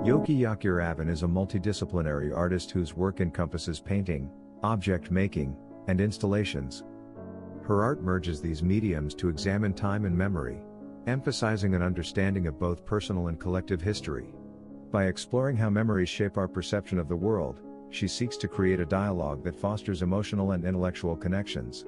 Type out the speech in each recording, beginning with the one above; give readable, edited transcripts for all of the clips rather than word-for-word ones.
Yochi Yakir-Avin is a multidisciplinary artist whose work encompasses painting, object making, and installations. Her art merges these mediums to examine time and memory, emphasizing an understanding of both personal and collective history. By exploring how memories shape our perception of the world, she seeks to create a dialogue that fosters emotional and intellectual connections.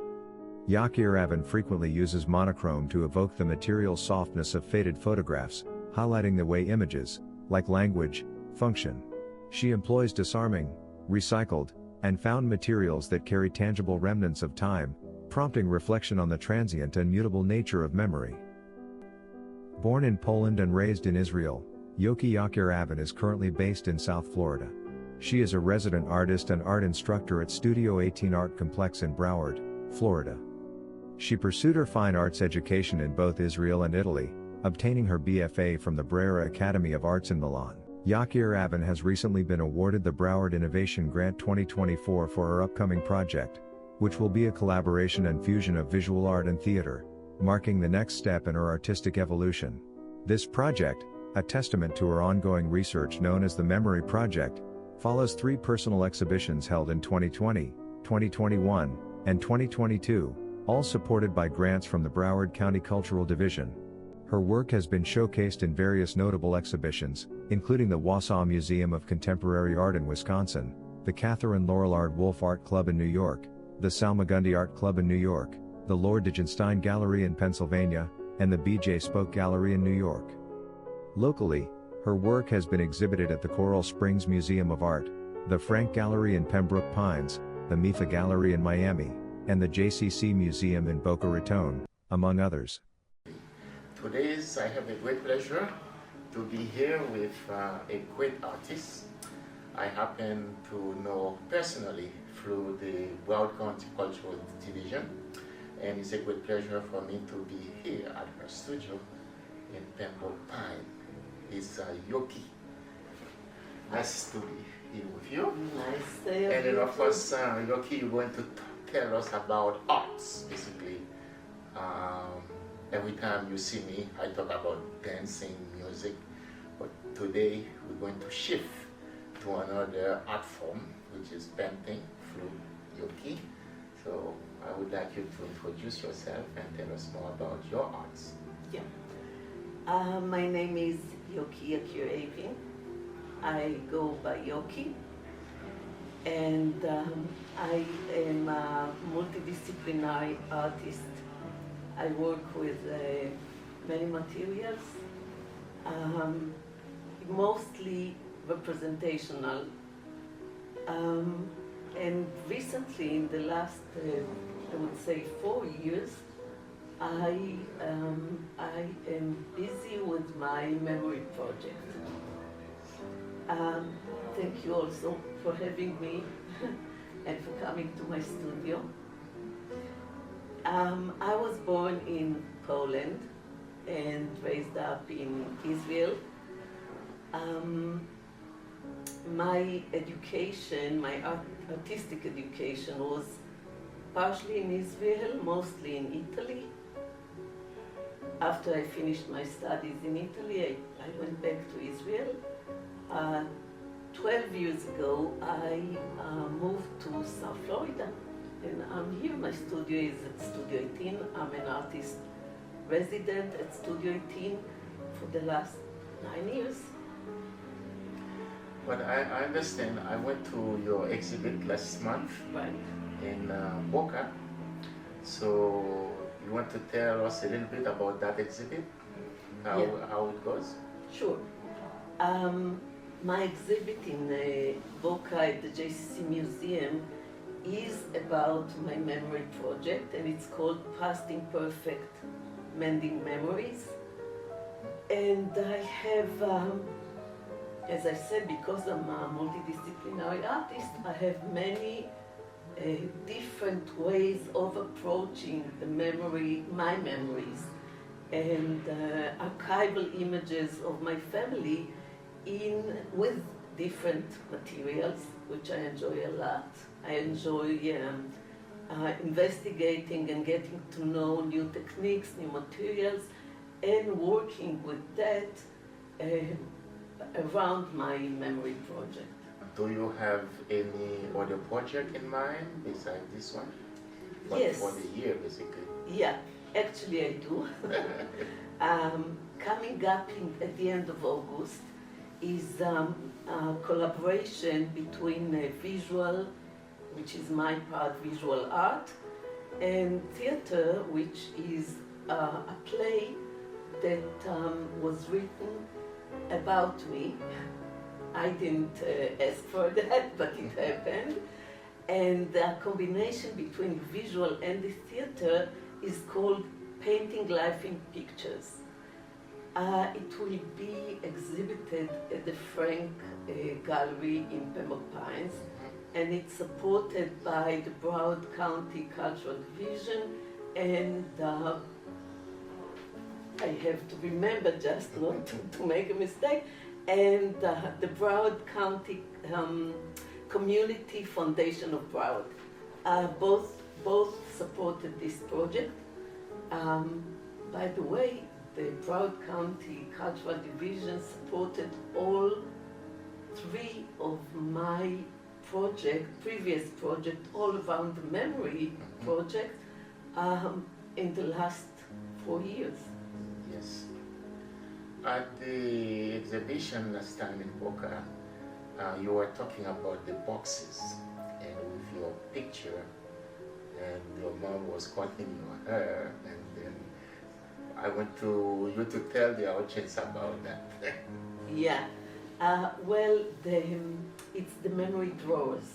Yakir-Avin frequently uses monochrome to evoke the material softness of faded photographs, highlighting the way images, like language, function. She employs disarming, recycled, and found materials that carry tangible remnants of time, prompting reflection on the transient and mutable nature of memory. Born in Poland and raised in Israel, Yochi Yakir-Avin is currently based in South Florida. She is a resident artist and art instructor at Studio 18 Art Complex in Broward, Florida. She pursued her fine arts education in both Israel and Italy, obtaining her BFA from the Brera Academy of Arts in Milan. Yakir-Avin has recently been awarded the Broward Innovation Grant 2024 for her upcoming project, which will be a collaboration and fusion of visual art and theater, marking the next step in her artistic evolution. This project, a testament to her ongoing research known as the Memory Project, follows 3 personal exhibitions held in 2020, 2021, and 2022, all supported by grants from the Broward County Cultural Division. Her work has been showcased in various notable exhibitions, including the Wausau Museum of Contemporary Art in Wisconsin, the Catherine Lorillard Wolfe Art Club in New York, the Salmagundi Art Club in New York, the Lord Digenstein Gallery in Pennsylvania, and the B.J. Spoke Gallery in New York. Locally, her work has been exhibited at the Coral Springs Museum of Art, the Frank Gallery in Pembroke Pines, the MIFA Gallery in Miami, and the JCC Museum in Boca Raton, among others. Today I have a great pleasure to be here with a great artist I happen to know personally through the Broward County Cultural Division, and it's a great pleasure for me to be here at her studio in Pembroke Pines. It's Yochi. Nice to be here with you. Nice to have you. And then of course, Yochi, you're going to tell us about arts, basically. Every time you see me, I talk about dancing, music, but today we're going to shift to another art form, which is painting through Yochi. So I would like you to introduce yourself and tell us more about your arts. Yeah. My name is Yochi Yakir-Avin. I go by Yochi, and I am a multidisciplinary artist. I work with many materials, mostly representational. And recently, in the last, I would say 4 years, I am busy with my memory project. Thank you also for having me and for coming to my studio. I was born in Poland and raised up in Israel. My education, my artistic education was partially in Israel, mostly in Italy. After I finished my studies in Italy, I went back to Israel. 12 years ago, I moved to South Florida. And I'm here, my studio is at Studio 18. I'm an artist resident at Studio 18 for the last 9 years. But I understand, I went to your exhibit last month in Boca. So you want to tell us a little bit about that exhibit? How it goes? Sure. My exhibit in Boca at the JCC Museum is about my memory project, and it's called Past Imperfect Mending Memories. And I have, as I said, because I'm a multidisciplinary artist, I have many different ways of approaching the memory, my memories, and archival images of my family with different materials, which I enjoy a lot. I enjoy investigating and getting to know new techniques, new materials, and working with that around my memory project. Do you have any other project in mind besides this one? Yes. For the year, basically. Yeah, actually I do. Coming up at the end of August is a collaboration between visual, which is my part, visual art, and theater, which is a play that was written about me. I didn't ask for that, but it happened. And the combination between visual and the theater is called Painting Life in Pictures. It will be exhibited at the Frank Gallery in Pembroke Pines, and it's supported by the Broward County Cultural Division, and I have to remember just not to make a mistake, and the Broward County Community Foundation of Broward. Both supported this project. By the way, the Broward County Cultural Division supported all three of my previous project, all around the memory project, in the last 4 years. Yes. At the exhibition last time in Boca, you were talking about the boxes and with your picture, and your mom was cutting your hair, and then I want you to tell the audience about that. Yeah, well, it's the memory drawers,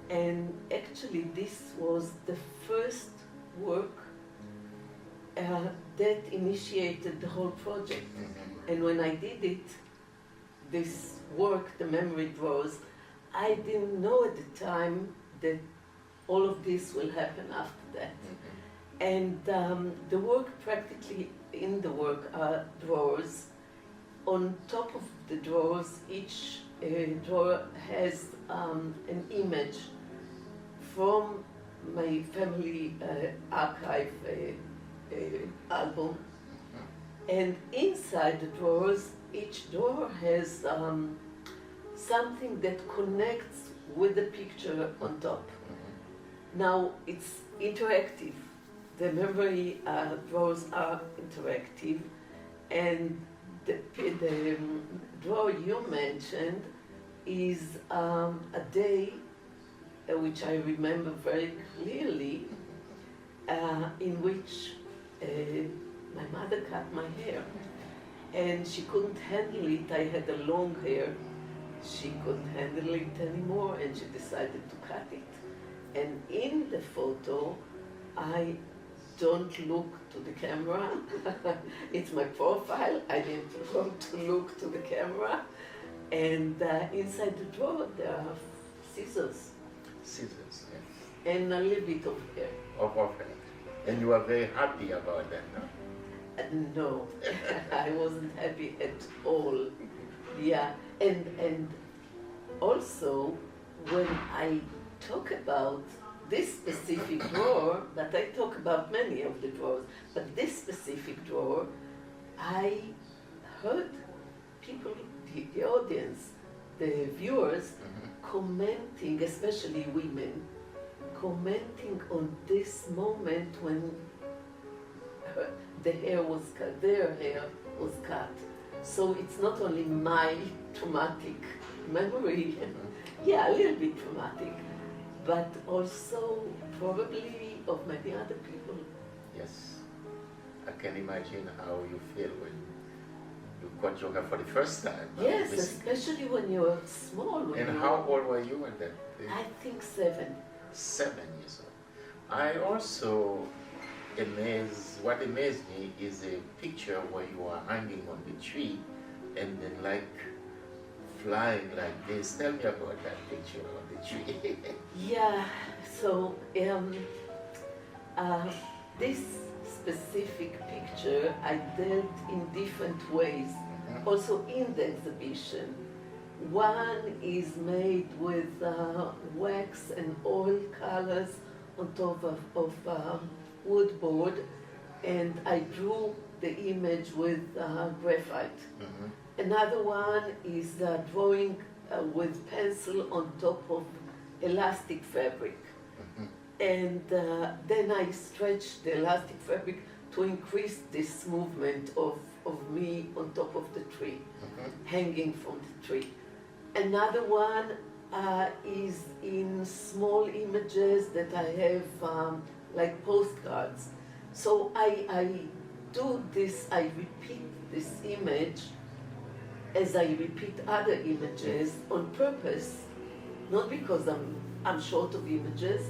and actually this was the first work that initiated the whole project. And when I did it, this work, the memory drawers, I didn't know at the time that all of this will happen after that. And the work, practically in the work, are drawers. On top of the drawers, each drawer has an image from my family archive album. And inside the drawers, each drawer has something that connects with the picture on top. Now, it's interactive. The memory drawers are interactive, and the drawer you mentioned is a day which I remember very clearly, in which my mother cut my hair, and she couldn't handle it. I had a long hair. She couldn't handle it anymore, and she decided to cut it. And in the photo, I don't look to the camera. It's my profile. I didn't want to look to the camera. And inside the drawer, there are scissors. Scissors, yes. And a little bit of hair. Of hair. And you are very happy about that, no? No, I wasn't happy at all. Yeah, and also when I talk about this specific drawer, but I talk about many of the drawers, but this specific drawer, I heard people, the audience, the viewers, commenting, especially women, commenting on this moment when their hair was cut. So it's not only my traumatic memory, yeah, a little bit traumatic, but also probably of many other people. Yes. I can imagine how you feel when you got yoga for the first time. Yes, especially when you're small. And how old were you at that? I think 7. 7 years old. I also what amazed me is a picture where you are hanging on the tree and then like flying like this. Tell me about that picture on the tree. Yeah, so this specific picture I dealt in different ways, also in the exhibition. One is made with wax and oil colors on top of wood board, and I drew the image with graphite. Another one is drawing with pencil on top of elastic fabric. And then I stretched the elastic fabric to increase this movement of me on top of the tree, hanging from the tree. Another one is in small images that I have like postcards. So I do this, I repeat this image as I repeat other images on purpose, not because I'm short of images,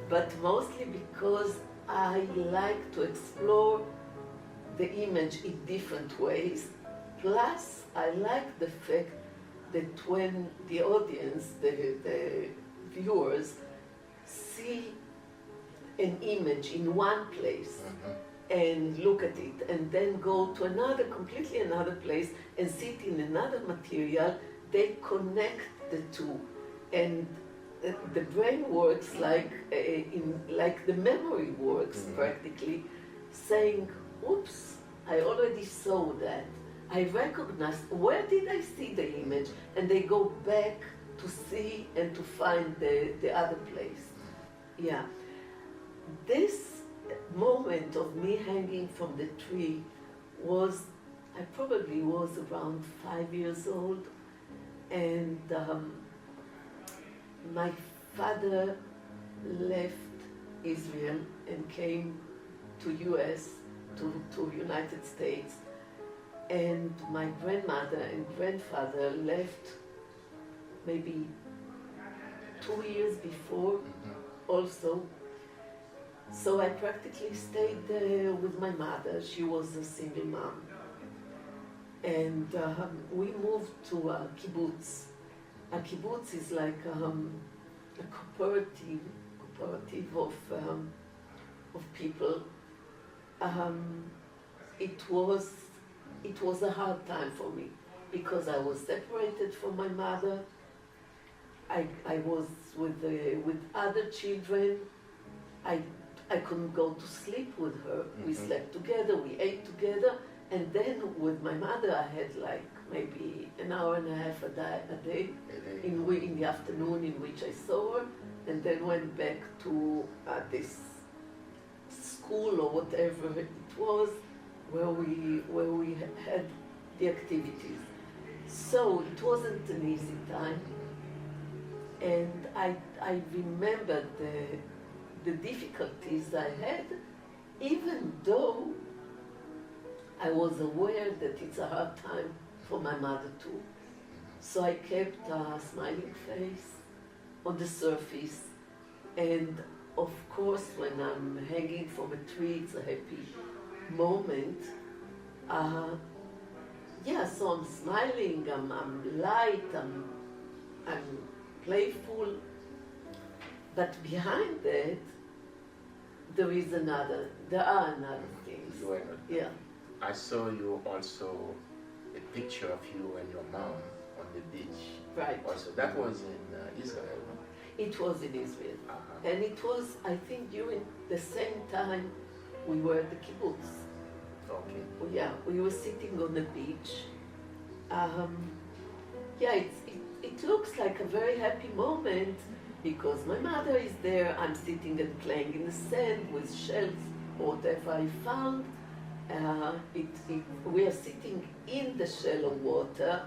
but mostly because I like to explore the image in different ways. Plus, I like the fact that when the audience, the viewers, see an image in one place and look at it, and then go to another, completely another place, and see it in another material, they connect the two. And the brain works like the memory works practically, saying, oops, I already saw that. I recognized, where did I see the image? And they go back to see and to find the other place. Yeah. This moment of me hanging from the tree was, I probably was around 5 years old, and my father left Israel and came to US, to United States, and my grandmother and grandfather left maybe 2 years before also. So I practically stayed there with my mother. She was a single mom. And we moved to a kibbutz. A kibbutz is like a cooperative of people. It was a hard time for me because I was separated from my mother. I was with other children. I couldn't go to sleep with her. We slept together, we ate together, and then with my mother I had like maybe an hour and a half a day in the afternoon in which I saw her, and then went back to this school or whatever it was where we had the activities. So it wasn't an easy time, and I remembered the difficulties I had, even though I was aware that it's a hard time for my mother too. So I kept a smiling face on the surface, and of course when I'm hanging from a tree, it's a happy moment. Yeah, so I'm smiling, I'm light, I'm playful. But behind that, there are another things. Yeah. I saw you also, a picture of you and your mom on the beach. Right. Also, that was in Israel. It was in Israel. And it was, I think, during the same time we were at the kibbutz. Okay. Yeah, we were sitting on the beach. Yeah, it looks like a very happy moment, because my mother is there, I'm sitting and playing in the sand with shells or whatever I found. We are sitting in the shallow water,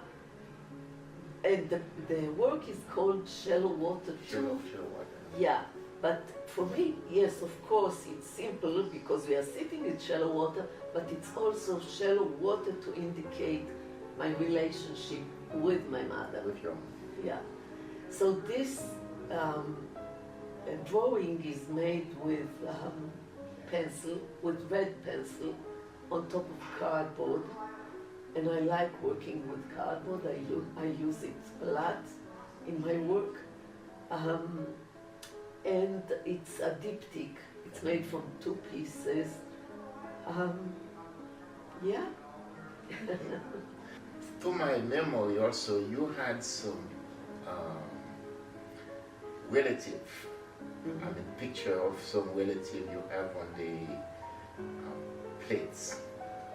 and the work is called Shallow Water too. Shallow water. Yeah, but for me, yes, of course, it's simple because we are sitting in shallow water, but it's also shallow water to indicate my relationship with my mother. With your Yeah. So this drawing is made with pencil, with red pencil on top of cardboard, and I like working with cardboard. I use it a lot in my work, and it's a diptych. It's made from 2 pieces. Yeah. To my memory also, you had some relative, I mean, picture of some relative you have on the plates.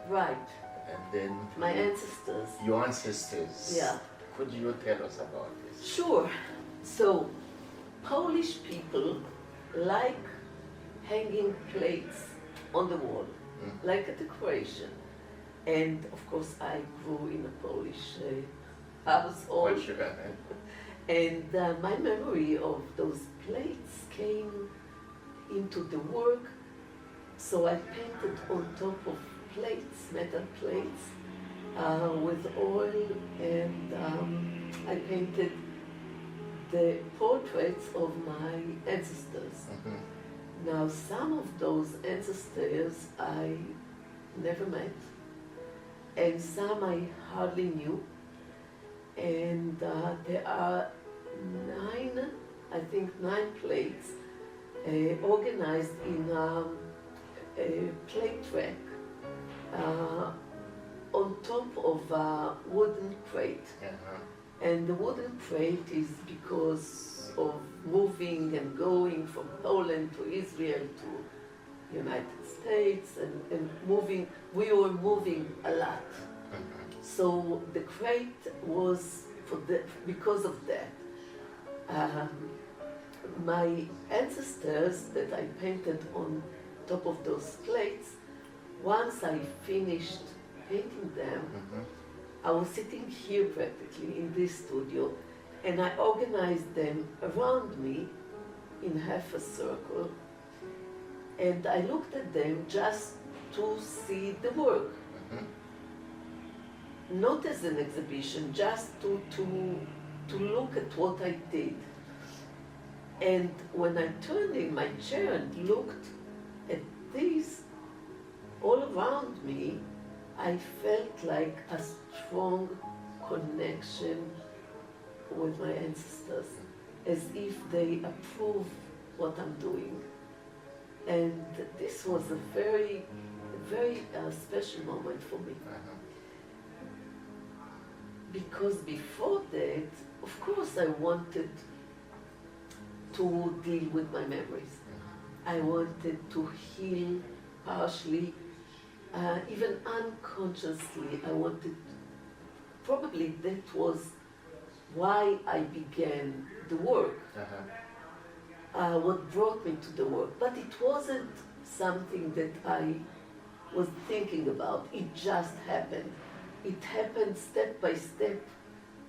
Right. And then My ancestors. your ancestors. Yeah. Could you tell us about this? Sure. So, Polish people like hanging plates on the wall, like a decoration. And of course, I grew in a Polish household. What sugar? And my memory of those plates came into the work. So I painted on top of plates, metal plates, with oil, and I painted the portraits of my ancestors. Now, some of those ancestors I never met, and some I hardly knew. And there are nine plates organized in a plate rack on top of a wooden crate. And the wooden crate is because of moving and going from Poland to Israel to United States and moving. We were moving a lot. So the crate was because of that. My ancestors that I painted on top of those plates, once I finished painting them, I was sitting here practically in this studio, and I organized them around me in half a circle, and I looked at them just to see the work. Not as an exhibition, just to look at what I did. And when I turned in my chair and looked at these all around me, I felt like a strong connection with my ancestors, as if they approve what I'm doing. And this was a very, very special moment for me. Because before that, of course, I wanted to deal with my memories. I wanted to heal partially, even unconsciously. I wanted, probably that was why I began the work, what brought me to the work. But it wasn't something that I was thinking about. It just happened. It happened step by step,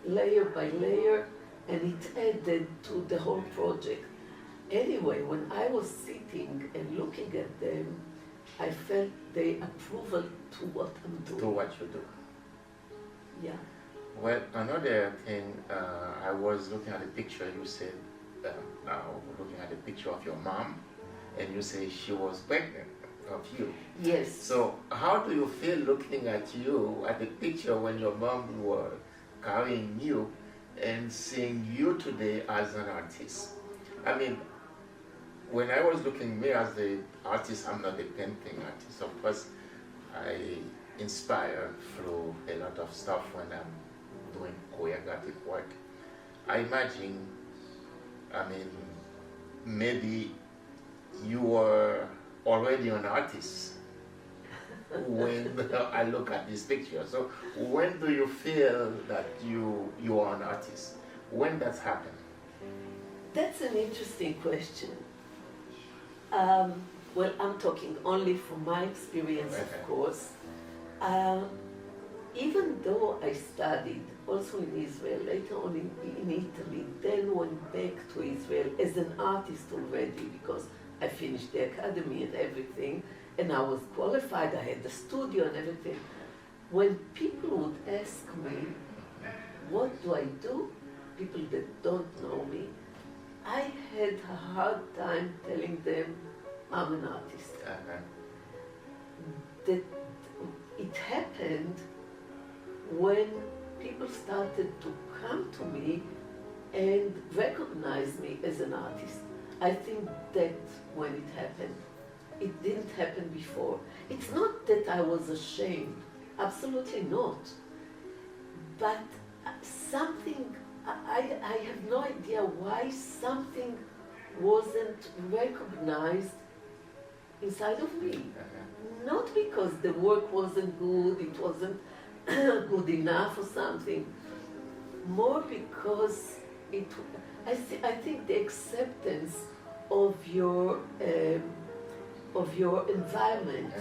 layer by layer, and it added to the whole project. Anyway, when I was sitting and looking at them, I felt the approval to what I'm doing. To what you do. Yeah. Well, another thing, I was looking at the picture, you said, now looking at the picture of your mom, and you say she was pregnant of you. Yes. So how do you feel looking at you, at the picture when your mom was carrying you and seeing you today as an artist? I mean, when I was looking, me as the artist, I'm not a painting artist. Of course, I inspire through a lot of stuff when I'm doing choreographic work. I imagine, maybe you were already an artist when I look at this picture. So when do you feel that you are an artist? When that's happened? That's an interesting question. Well, I'm talking only from my experience, of course. Even though I studied also in Israel, later on in Italy, then went back to Israel as an artist already, because I finished the academy and everything, and I was qualified, I had the studio and everything. When people would ask me, what do I do? People that don't know me, I had a hard time telling them I'm an artist. That it happened when people started to come to me and recognize me as an artist. I think that's when it happened. It didn't happen before. It's not that I was ashamed, absolutely not. But something, I have no idea why something wasn't recognized inside of me. Not because the work wasn't good, it wasn't good enough or something, more because I think the acceptance of your environment,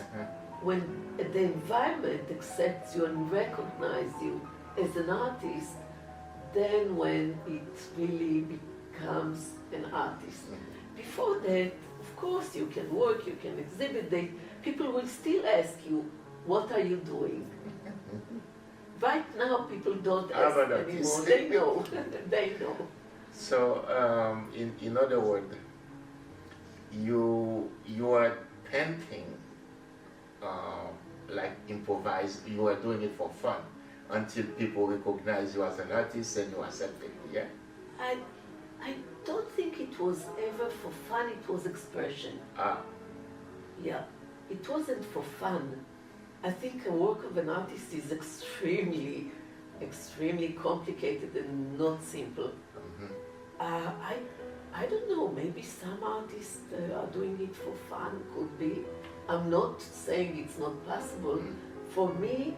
when the environment accepts you and recognizes you as an artist, then when it really becomes an artist. Before that, of course, you can work, you can exhibit, people will still ask you, what are you doing? Right now, people don't ask anymore. They know. They know. So, in other words, you are painting like improvised. You are doing it for fun until people recognize you as an artist and you accept it. Yeah. I don't think it was ever for fun. It was expression. Yeah. It wasn't for fun. I think a work of an artist is extremely, extremely complicated and not simple. I don't know, maybe some artists are doing it for fun, could be. I'm not saying it's not possible. For me,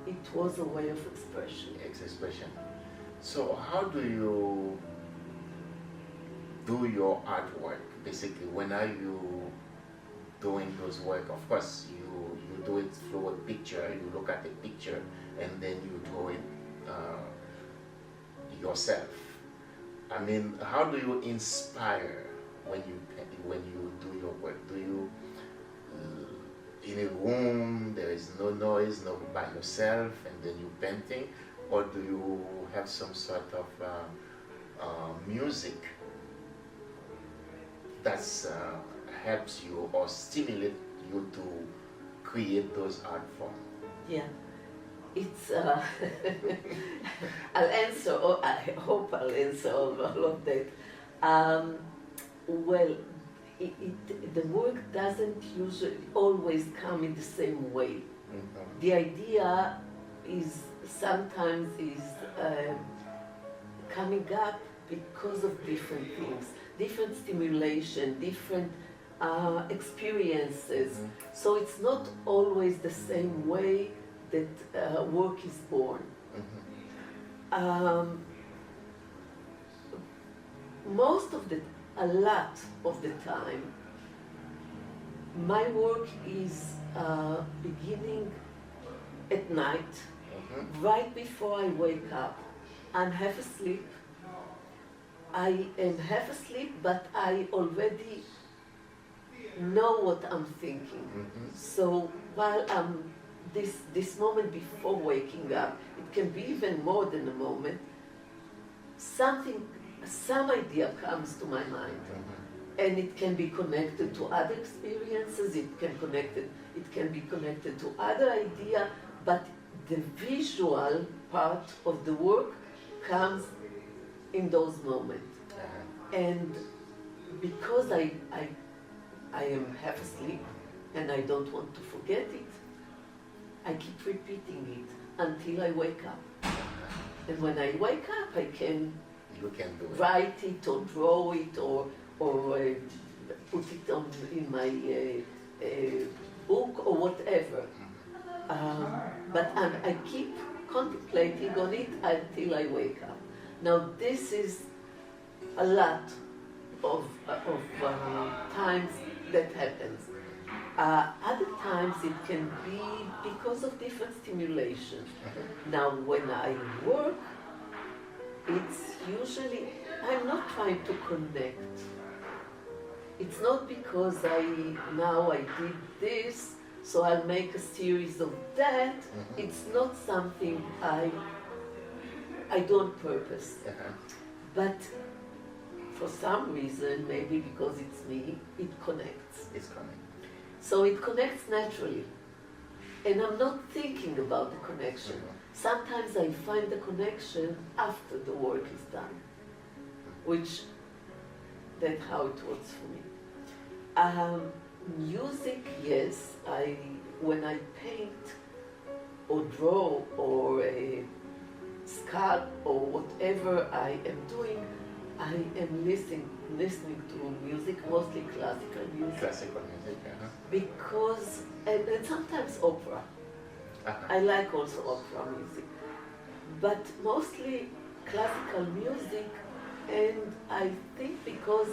it was a way of expression. It's expression. So how do you do your artwork? Basically, when are you doing those work? Of course, you do it through a picture. You look at the picture and then you draw it yourself. I mean, how do you inspire when you do your work? Do you in a room there is no noise, no by yourself, and then you painting, or do you have some sort of music that helps you or stimulate you to create those art forms? Yeah, it's. I'll answer. Or I hope I'll answer all of that. Well, the work doesn't usually always come in the same way. The idea is sometimes coming up because of different things, different stimulation, different experiences. So it's not always the same way that work is born. A lot of the time, my work is beginning at night, right before I wake up. I'm half asleep. I am half asleep, but I already know what I'm thinking. So while I'm this moment before waking up, it can be even more than a moment, some idea comes to my mind. And it can be connected to other experiences, it can be connected to other idea, but the visual part of the work comes in those moments. And because I am half asleep and I don't want to forget it, I keep repeating it until I wake up. And when I wake up, I can write it or draw it or put it in my book or whatever. But I keep contemplating on it until I wake up. Now this is a lot of times that happens. Other times it can be because of different stimulation. Now when I work, it's usually, I'm not trying to connect. It's not because I did this, so I'll make a series of that. It's not something I do on purpose. But for some reason, maybe because it's me, it connects. It's coming. So it connects naturally. And I'm not thinking about the connection. Sometimes I find the connection after the work is done, which that's how it works for me. Music, yes. When I paint or draw or sculpt or whatever I am doing, I am listening to music, mostly classical music. Classical music, Because, and sometimes opera. I like also opera music. But mostly classical music, and I think because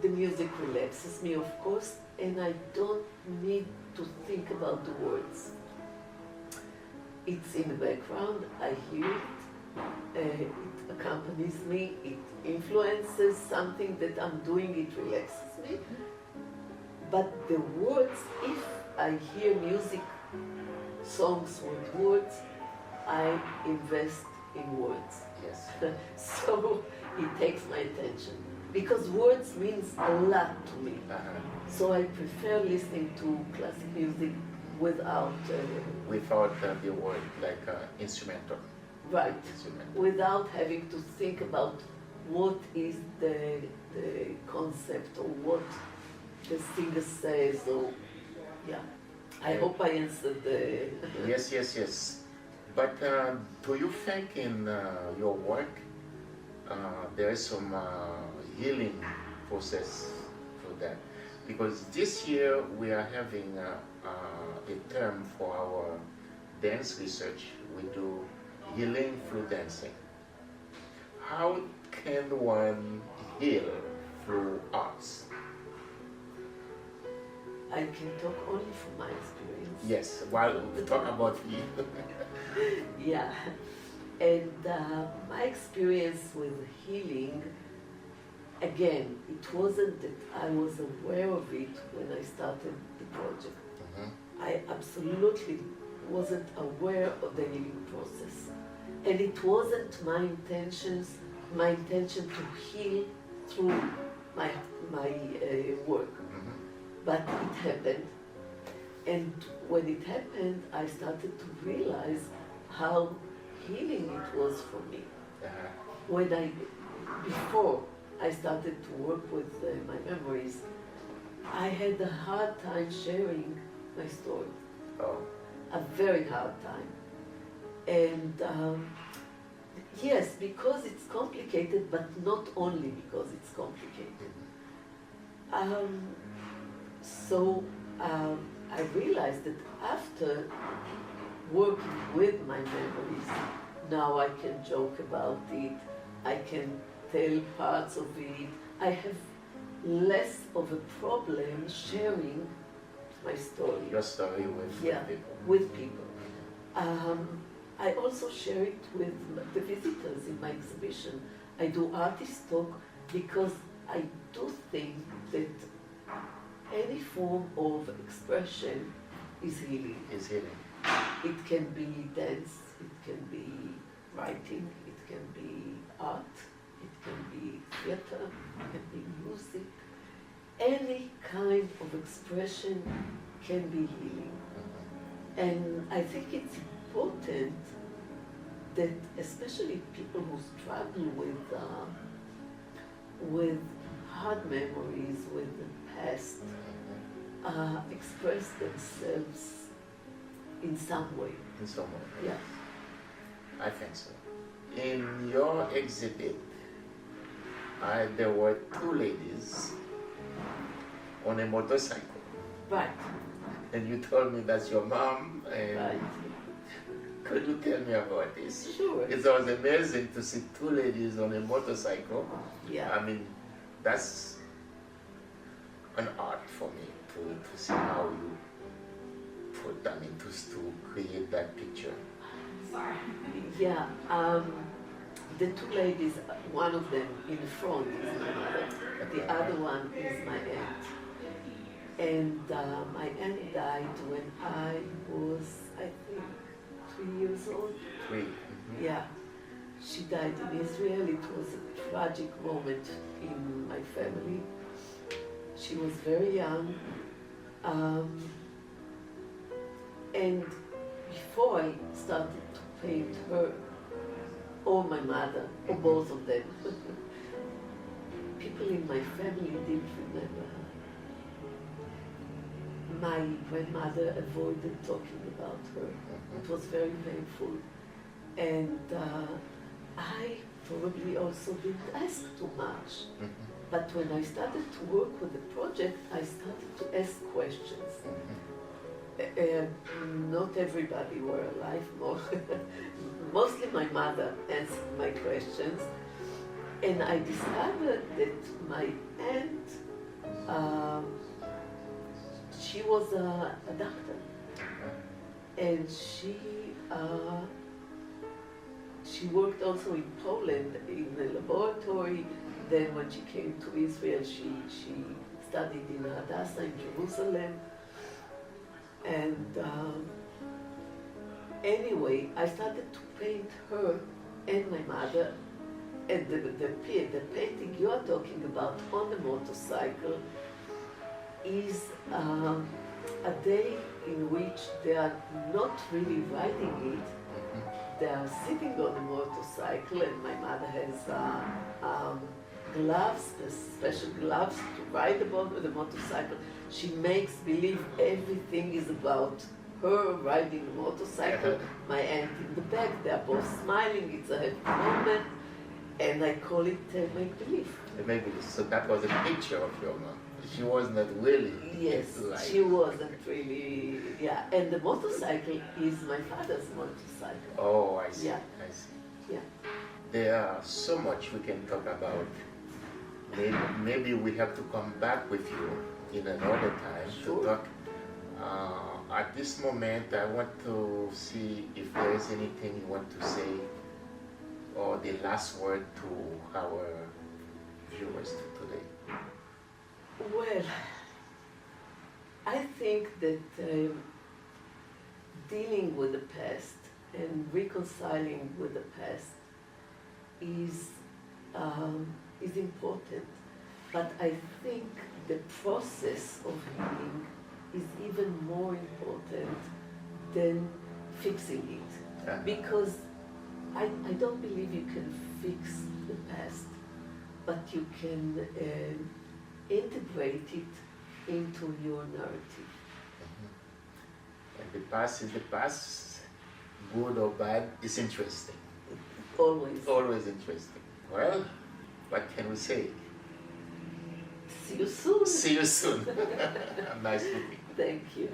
the music relaxes me, of course, and I don't need to think about the words. It's in the background, I hear it, it accompanies me, it influences something that I'm doing, it relaxes me. But the words, if I hear music, songs with words, I invest in words. Yes. So it takes my attention. Because words means a lot to me. So I prefer listening to classic music without... without the word, like instrumental. Right. Instrumental. Without having to think about what is the concept or what the singer says, or... Yeah. I hope I answered the... Yes, yes, yes. But do you think in your work there is some healing process for that? Because this year we are having a term for our dance research. We do healing through dancing. How can one heal through arts? I can talk only from my experience. Yes, while we talk about you. Yeah, and my experience with healing, again, it wasn't that I was aware of it when I started the project. I absolutely wasn't aware of the healing process. And it wasn't my intention to heal through my work. But it happened. And when it happened, I started to realize how healing it was for me. Before I started to work with my memories, I had a hard time sharing my story. A very hard time. And yes, because it's complicated, but not only because it's complicated. So I realized that after working with my memories, now I can joke about it, I can tell parts of it, I have less of a problem sharing my story. Your story with people. With people. I also share it with the visitors in my exhibition. I do artist talk because I do think that any form of expression is healing. Is healing. It can be dance, it can be writing, it can be art, it can be theater, it can be music. Any kind of expression can be healing. And I think it's important that especially people who struggle with hard memories, with the past, express themselves in some way. In some way. Yeah. I think so. In your exhibit, there were two ladies on a motorcycle. Right. And you told me that's your mom. And Right. could you tell me about this? Sure. It was amazing to see two ladies on a motorcycle. Yeah. I mean, that's an art for me to see how you put them to create that picture. Yeah. The two ladies, one of them in the front is my mother, the other one is my aunt. And my aunt died when I was, I think, 3 years old. 3. Yeah. She died in Israel. It was a tragic moment in my family. She was very young. And before I started to paint her, or my mother, or both of them, people in my family didn't remember her. My grandmother avoided talking about her. It was very painful. And I probably also didn't ask too much. But when I started to work with the project, I started to ask questions. Not everybody were alive, mostly my mother answered my questions. And I discovered that my aunt, she was a doctor. And she worked also in Poland in the laboratory. Then when she came to Israel, she studied in Hadassah in Jerusalem. And anyway, I started to paint her and my mother. And the painting you are talking about on the motorcycle is a day in which they are not really riding it. They are sitting on a motorcycle, and my mother has gloves, special gloves to ride about the motorcycle. She makes believe everything is about her riding a motorcycle, my aunt in the back. They are both smiling. It's a happy moment, and I call it make-believe. Make-believe. So that was a picture of your mom. She was not really. Yes, she wasn't really. Yeah, and the motorcycle is my father's motorcycle. Oh, I see. Yeah. I see. Yeah. There are so much we can talk about. Maybe we have to come back with you in another time to talk. At this moment, I want to see if there is anything you want to say, or the last word to our viewers today. Well, I think that dealing with the past and reconciling with the past is important. But I think the process of healing is even more important than fixing it. Yeah. Because I don't believe you can fix the past, but you can integrate it into your narrative. And the past is the past, good or bad, is interesting. Always. Always interesting. Well, what can we say? See you soon. See you soon. Nice meeting. Thank you.